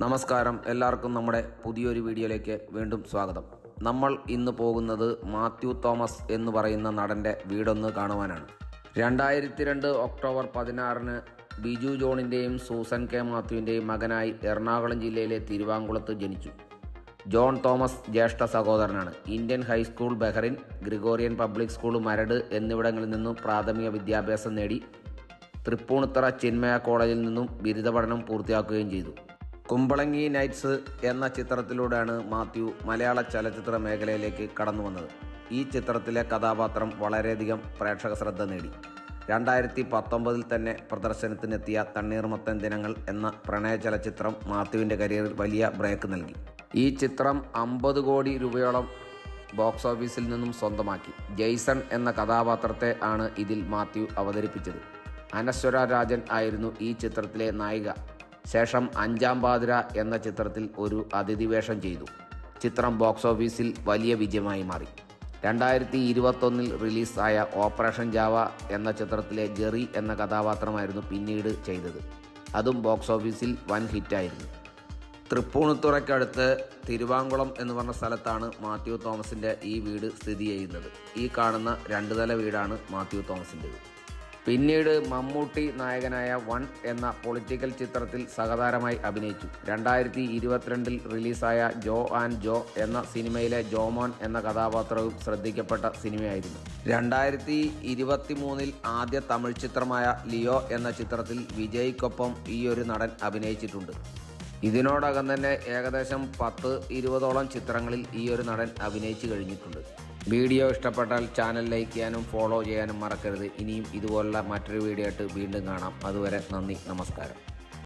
നമസ്കാരം, എല്ലാവർക്കും നമ്മുടെ പുതിയൊരു വീഡിയോയിലേക്ക് വീണ്ടും സ്വാഗതം. നമ്മൾ ഇന്ന് പോകുന്നത് മാത്യു തോമസ് എന്ന് പറയുന്ന നടൻ്റെ വീടൊന്ന് കാണുവാനാണ്. 2002 ഒക്ടോബർ 16 ബിജു ജോണിൻ്റെയും സൂസൻ കെ മാത്യുവിൻ്റെയും മകനായി എറണാകുളം ജില്ലയിലെ തിരുവാങ്കുളത്ത് ജനിച്ചു. ജോൺ തോമസ് ജ്യേഷ്ഠ സഹോദരനാണ്. Indian high school Bahrain, Gregorian public school Maradu എന്നിവിടങ്ങളിൽ നിന്നും പ്രാഥമിക വിദ്യാഭ്യാസം നേടി തൃപ്പൂണിത്തറ ചിന്മയ കോളേജിൽ നിന്നും ബിരുദ പഠനം പൂർത്തിയാക്കുകയും ചെയ്തു. കുമ്പളങ്ങി നൈറ്റ്സ് എന്ന ചിത്രത്തിലൂടെയാണ് മാത്യു മലയാള ചലച്ചിത്ര മേഖലയിലേക്ക് കടന്നു വന്നത്. ഈ ചിത്രത്തിലെ കഥാപാത്രം വളരെയധികം പ്രേക്ഷക ശ്രദ്ധ നേടി. 2019 തന്നെ പ്രദർശനത്തിനെത്തിയ തണ്ണീർമത്തൻ ദിനങ്ങൾ എന്ന പ്രണയ ചലച്ചിത്രം മാത്യുവിൻ്റെ കരിയറിൽ വലിയ ബ്രേക്ക് നൽകി. ഈ ചിത്രം 50 കോടി രൂപയോളം ബോക്സ് ഓഫീസിൽ നിന്നും സ്വന്തമാക്കി. ജെയ്സൺ എന്ന കഥാപാത്രത്തെ ആണ് ഇതിൽ മാത്യു അവതരിപ്പിച്ചത്. അനശ്വര രാജൻ ആയിരുന്നു ഈ ചിത്രത്തിലെ നായിക. ശേഷം അഞ്ചാം പാതിര എന്ന ചിത്രത്തിൽ ഒരു അതിഥി വേഷം ചെയ്തു. ചിത്രം ബോക്സ് ഓഫീസിൽ വലിയ വിജയമായി മാറി. 2021 റിലീസായ ഓപ്പറേഷൻ ജാവ എന്ന ചിത്രത്തിലെ ജെറി എന്ന കഥാപാത്രമായിരുന്നു പിന്നീട് ചെയ്തത്. അതും ബോക്സ് ഓഫീസിൽ വൻ ഹിറ്റായിരുന്നു. തൃപ്പൂണിത്തുറയ്ക്കടുത്ത് തിരുവാങ്കുളം എന്ന് പറഞ്ഞ സ്ഥലത്താണ് മാത്യു തോമസിൻ്റെ ഈ വീട് സ്ഥിതി ചെയ്യുന്നത്. ഈ കാണുന്ന 2 നില വീടാണ് മാത്യു തോമസിൻ്റെത്. പിന്നീട് മമ്മൂട്ടി നായകനായ വൺ എന്ന പൊളിറ്റിക്കൽ ചിത്രത്തിൽ സഹതാരമായി അഭിനയിച്ചു. 2022 റിലീസായ ജോ ആൻഡ് ജോ എന്ന സിനിമയിലെ ജോമോൻ എന്ന കഥാപാത്രവും ശ്രദ്ധിക്കപ്പെട്ട സിനിമയായിരുന്നു. 2023 ആദ്യ തമിഴ് ചിത്രമായ ലിയോ എന്ന ചിത്രത്തിൽ വിജയ്ക്കൊപ്പം ഈ ഒരു നടൻ അഭിനയിച്ചിട്ടുണ്ട്. ഇതിനോടകം തന്നെ ഏകദേശം 10-20ഓളം ചിത്രങ്ങളിൽ ഈ ഒരു നടൻ അഭിനയിച്ചു കഴിഞ്ഞിട്ടുണ്ട്. വീഡിയോ ഇഷ്ടപ്പെട്ടാൽ ചാനൽ ലൈക്ക് ചെയ്യാനും ഫോളോ ചെയ്യാനും മറക്കരുത്. ഇനിയും ഇതുപോലുള്ള മറ്റൊരു വീഡിയോ ആയിട്ട് വീണ്ടും കാണാം. അതുവരെ നന്ദി, നമസ്കാരം.